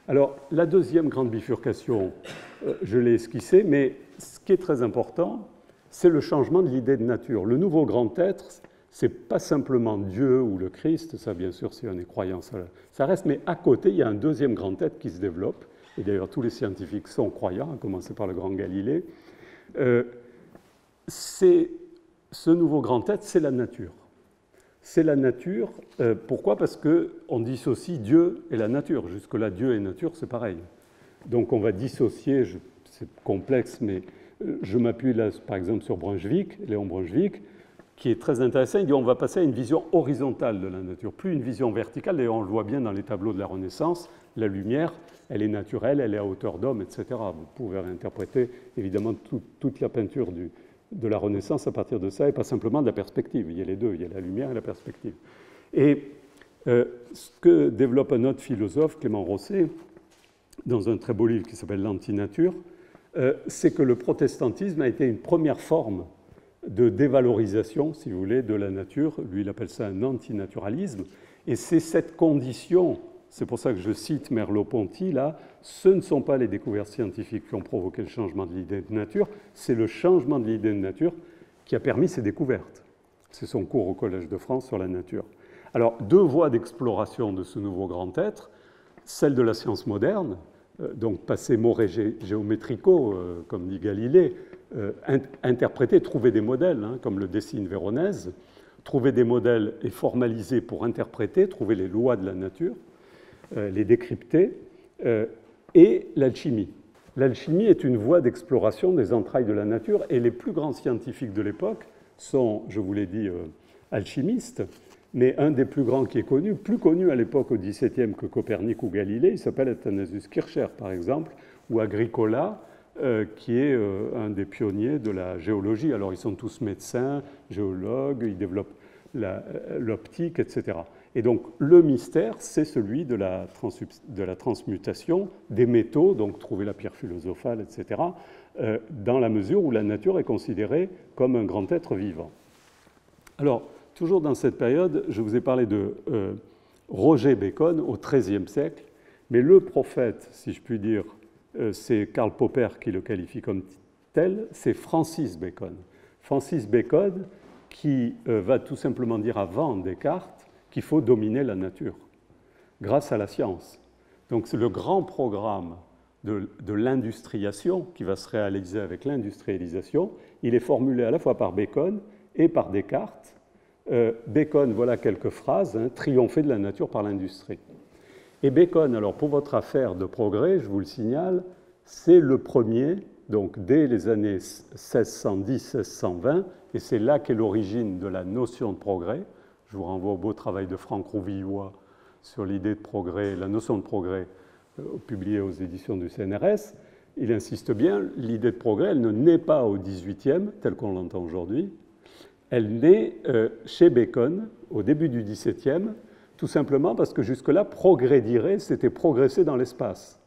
Alors, la deuxième grande bifurcation, je l'ai esquissée, mais ce qui est très important, c'est le changement de l'idée de nature. Le nouveau grand être, c'est pas simplement Dieu ou le Christ, ça bien sûr, si on est croyant, ça reste, mais à côté, il y a un deuxième grand être qui se développe, et d'ailleurs tous les scientifiques sont croyants, à commencer par le grand Galilée. Ce nouveau grand être, c'est la nature. C'est la nature. Pourquoi? Parce qu'on dissocie Dieu et la nature. Jusque-là, Dieu et nature, c'est pareil. Donc on va dissocier, c'est complexe, mais je m'appuie là, par exemple, sur Brunswick, Léon Brunswick, qui est très intéressant. Il dit on va passer à une vision horizontale de la nature, plus une vision verticale. D'ailleurs, on le voit bien dans les tableaux de la Renaissance. La lumière, elle est naturelle, elle est à hauteur d'homme, etc. Vous pouvez réinterpréter, évidemment, toute la peinture de la Renaissance à partir de ça, et pas simplement de la perspective. Il y a les deux, il y a la lumière et la perspective. Et ce que développe un autre philosophe, Clément Rosset, dans un très beau livre qui s'appelle L'Antinature, c'est que le protestantisme a été une première forme de dévalorisation, si vous voulez, de la nature. Lui, il appelle ça un antinaturalisme. Et c'est cette condition, c'est pour ça que je cite Merleau-Ponty, là, ce ne sont pas les découvertes scientifiques qui ont provoqué le changement de l'idée de nature, c'est le changement de l'idée de nature qui a permis ces découvertes. C'est son cours au Collège de France sur la nature. Alors, deux voies d'exploration de ce nouveau grand être, celle de la science moderne, donc passer more géométrico, comme dit Galilée, interpréter, trouver des modèles, comme le dessine Véronèse, trouver des modèles et formaliser pour interpréter, trouver les lois de la nature, les décrypter, et l'alchimie. L'alchimie est une voie d'exploration des entrailles de la nature, et les plus grands scientifiques de l'époque sont, je vous l'ai dit, alchimistes, mais un des plus grands qui est connu, plus connu à l'époque au XVIIe que Copernic ou Galilée, il s'appelle Athanasius Kircher, par exemple, ou Agricola, qui est un des pionniers de la géologie. Alors, ils sont tous médecins, géologues, ils développent l'optique, etc. Et donc, le mystère, c'est celui de la transmutation des métaux, donc trouver la pierre philosophale, etc., dans la mesure où la nature est considérée comme un grand être vivant. Alors, toujours dans cette période, je vous ai parlé de Roger Bacon au XIIIe siècle, mais le prophète, si je puis dire, c'est Karl Popper qui le qualifie comme tel, c'est Francis Bacon. Francis Bacon qui va tout simplement dire avant Descartes qu'il faut dominer la nature grâce à la science. Donc c'est le grand programme de l'industriation qui va se réaliser avec l'industrialisation. Il est formulé à la fois par Bacon et par Descartes. Bacon, voilà quelques phrases, triompher de la nature par l'industrie. Et Bacon, alors pour votre affaire de progrès, je vous le signale, c'est le premier, donc dès les années 1610-1620, et c'est là qu'est l'origine de la notion de progrès. Je vous renvoie au beau travail de Franck Rouvillois sur l'idée de progrès, la notion de progrès, publiée aux éditions du CNRS. Il insiste bien, l'idée de progrès, elle ne naît pas au XVIIIe, tel qu'on l'entend aujourd'hui, elle naît chez Bacon, au début du XVIIe, tout simplement parce que jusque-là, progrédirer, c'était progresser dans l'espace.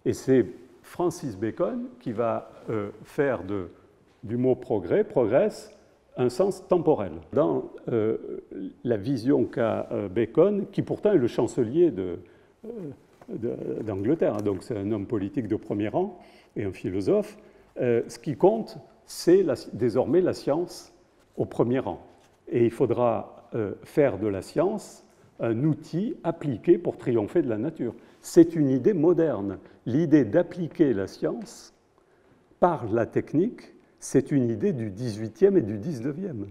Et c'est Francis Bacon qui va faire du mot progrès, progresse, un sens temporel. Dans la vision qu'a Bacon, qui pourtant est le chancelier d'Angleterre, donc c'est un homme politique de premier rang et un philosophe, ce qui compte, c'est désormais la science au premier rang. Et il faudra faire de la science un outil appliqué pour triompher de la nature. C'est une idée moderne. L'idée d'appliquer la science par la technique, c'est une idée du XVIIIe et du XIXe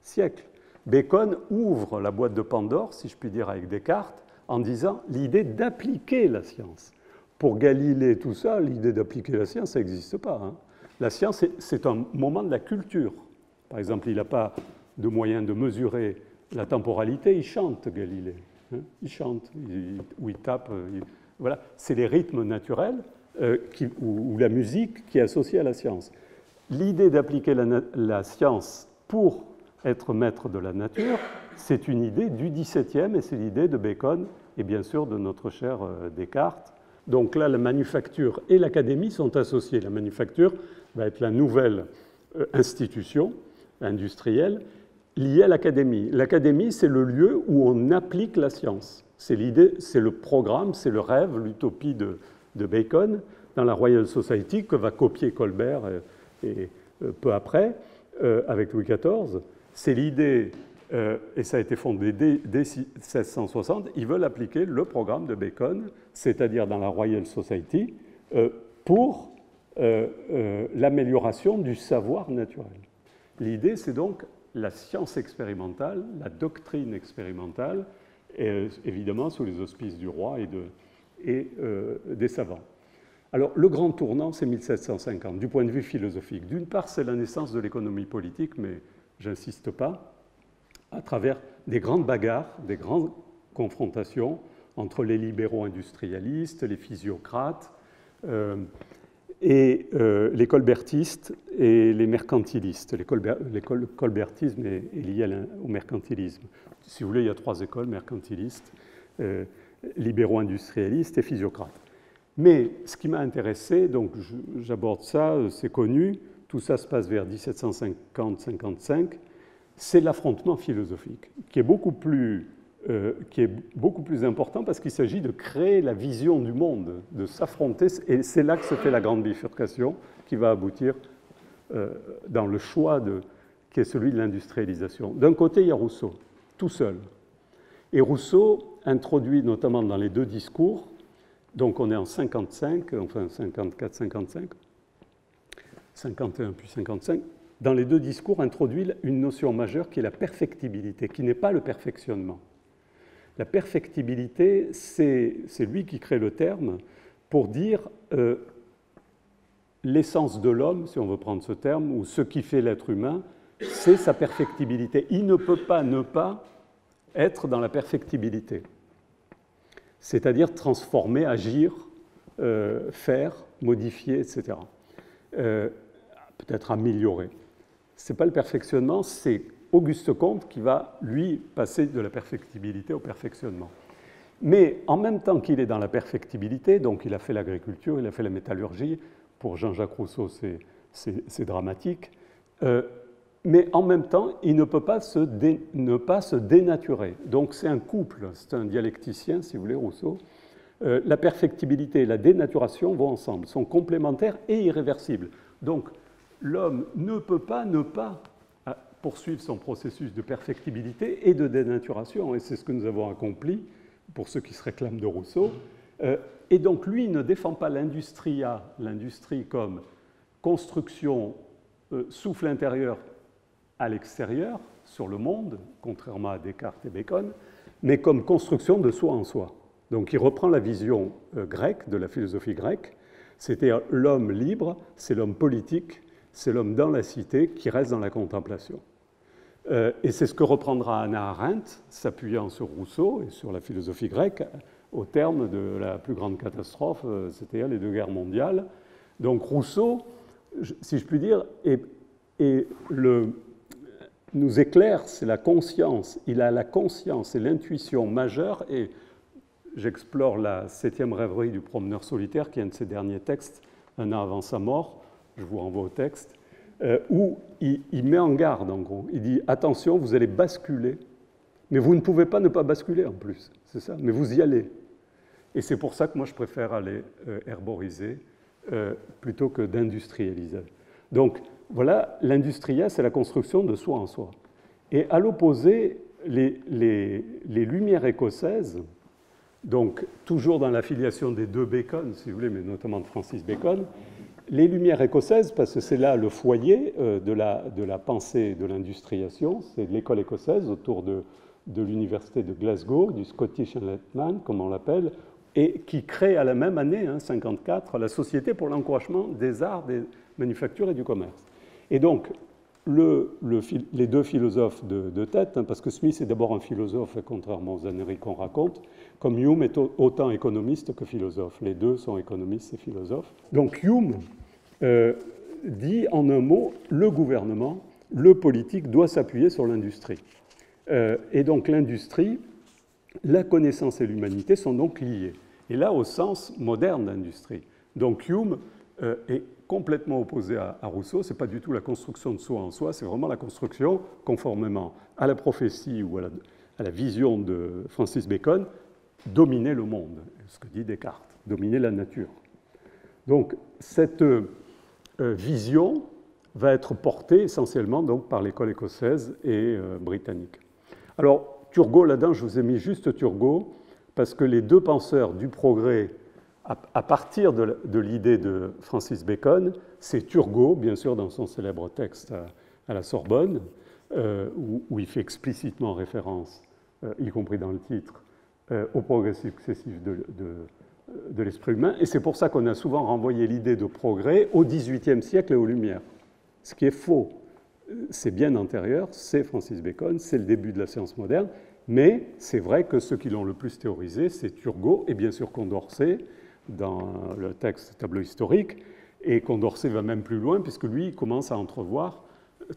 siècle. Bacon ouvre la boîte de Pandore, si je puis dire, avec Descartes, en disant l'idée d'appliquer la science. Pour Galilée, tout ça, l'idée d'appliquer la science, ça n'existe pas. La science, c'est un moment de la culture. Par exemple, il n'a pas de moyen de mesurer la temporalité, il chante, Galilée. Il chante, ou il tape. Voilà. C'est les rythmes naturels ou la musique qui est associée à la science. L'idée d'appliquer la science pour être maître de la nature, c'est une idée du XVIIe et c'est l'idée de Bacon et bien sûr de notre cher Descartes. Donc là, la manufacture et l'académie sont associées. La manufacture va être la nouvelle institution industrielle liée à l'académie. L'académie, c'est le lieu où on applique la science. C'est l'idée, c'est le programme, c'est le rêve, l'utopie de Bacon dans la Royal Society que va copier Colbert et peu après avec Louis XIV. C'est l'idée, et ça a été fondé dès 1660, ils veulent appliquer le programme de Bacon, c'est-à-dire dans la Royal Society, pour l'amélioration du savoir naturel. L'idée, c'est donc la science expérimentale, la doctrine expérimentale, évidemment sous les auspices du roi et des savants. Alors, le grand tournant, c'est 1750, du point de vue philosophique. D'une part, c'est la naissance de l'économie politique, mais j'insiste pas, à travers des grandes bagarres, des grandes confrontations entre les libéraux industrialistes, les physiocrates, et les colbertistes et les mercantilistes. Le colbertisme est lié au mercantilisme. Si vous voulez, il y a 3 écoles, mercantilistes, libéraux industrialistes et physiocrates. Mais ce qui m'a intéressé, donc j'aborde ça, c'est connu, tout ça se passe vers 1750-55, c'est l'affrontement philosophique, qui est beaucoup plus important parce qu'il s'agit de créer la vision du monde, de s'affronter, et c'est là que se fait la grande bifurcation qui va aboutir dans le choix qui est celui de l'industrialisation. D'un côté, il y a Rousseau, tout seul. Et Rousseau introduit notamment dans les 2 discours, donc on est en 55, enfin 54-55, 51 puis 55, dans les 2 discours introduit une notion majeure qui est la perfectibilité, qui n'est pas le perfectionnement. La perfectibilité, c'est lui qui crée le terme pour dire l'essence de l'homme, si on veut prendre ce terme, ou ce qui fait l'être humain, c'est sa perfectibilité. Il ne peut pas ne pas être dans la perfectibilité, c'est-à-dire transformer, agir, faire, modifier, etc. Peut-être améliorer. Ce n'est pas le perfectionnement, c'est Auguste Comte qui va, lui, passer de la perfectibilité au perfectionnement. Mais en même temps qu'il est dans la perfectibilité, donc il a fait l'agriculture, il a fait la métallurgie, pour Jean-Jacques Rousseau c'est dramatique, mais en même temps il ne peut pas ne pas se dénaturer. Donc c'est un couple, c'est un dialecticien si vous voulez, Rousseau. La perfectibilité et la dénaturation vont ensemble, sont complémentaires et irréversibles. Donc l'homme ne peut pas ne pas poursuivre son processus de perfectibilité et de dénaturation, et c'est ce que nous avons accompli pour ceux qui se réclament de Rousseau. Et donc lui ne défend pas l'industrie comme construction souffle intérieur à l'extérieur, sur le monde, contrairement à Descartes et Bacon, mais comme construction de soi en soi. Donc il reprend la vision grecque, de la philosophie grecque, c'est-à-dire l'homme libre, c'est l'homme politique, c'est l'homme dans la cité qui reste dans la contemplation. Et c'est ce que reprendra Hannah Arendt, s'appuyant sur Rousseau et sur la philosophie grecque, au terme de la plus grande catastrophe, c'est-à-dire les 2 guerres mondiales. Donc Rousseau, si je puis dire, nous éclaire, c'est la conscience. Il a la conscience et l'intuition majeure, et j'explore la 7e rêverie du promeneur solitaire, qui est un de ses derniers textes, un an avant sa mort, je vous renvoie au texte, où il met en garde, en gros. Il dit, attention, vous allez basculer, mais vous ne pouvez pas ne pas basculer en plus, c'est ça, mais vous y allez. Et c'est pour ça que moi je préfère aller herboriser plutôt que d'industrialiser. Donc voilà, l'industriel, c'est la construction de soi en soi. Et à l'opposé, les Lumières écossaises, donc toujours dans l'affiliation des 2 Bacon, si vous voulez, mais notamment de Francis Bacon, les Lumières écossaises, parce que c'est là le foyer de la pensée de l'industrialisation, c'est l'école écossaise autour de l'université de Glasgow, du Scottish Enlightenment, comme on l'appelle, et qui crée à la même année, 1954, la Société pour l'encouragement des arts, des manufactures et du commerce. Et donc, les 2 philosophes de tête, parce que Smith est d'abord un philosophe, contrairement aux âneries qu'on raconte, comme Hume est autant économiste que philosophe. Les 2 sont économistes et philosophes. Donc Hume dit en un mot, le gouvernement, le politique doit s'appuyer sur l'industrie. Et donc l'industrie, la connaissance et l'humanité sont donc liées. Et là, au sens moderne d'industrie. Donc Hume est complètement opposé à Rousseau, ce n'est pas du tout la construction de soi en soi, c'est vraiment la construction, conformément à la prophétie ou à la vision de Francis Bacon, dominer le monde, ce que dit Descartes, dominer la nature. Donc cette vision va être portée essentiellement donc, par l'école écossaise et britannique. Alors, Turgot, là-dedans, je vous ai mis juste Turgot, parce que les deux penseurs du progrès, à partir de l'idée de Francis Bacon, c'est Turgot, bien sûr, dans son célèbre texte à la Sorbonne, où il fait explicitement référence, y compris dans le titre, au progrès successif de l'esprit humain. Et c'est pour ça qu'on a souvent renvoyé l'idée de progrès au XVIIIe siècle et aux Lumières. Ce qui est faux. C'est bien antérieur, c'est Francis Bacon, c'est le début de la science moderne, mais c'est vrai que ceux qui l'ont le plus théorisé, c'est Turgot et bien sûr Condorcet, dans le texte Tableau historique, et Condorcet va même plus loin, puisque lui, il commence à entrevoir,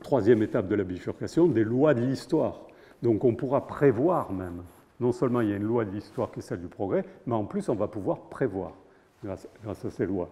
troisième étape de la bifurcation, des lois de l'histoire. Donc on pourra prévoir même. Non seulement il y a une loi de l'histoire qui est celle du progrès, mais en plus on va pouvoir prévoir grâce à ces lois.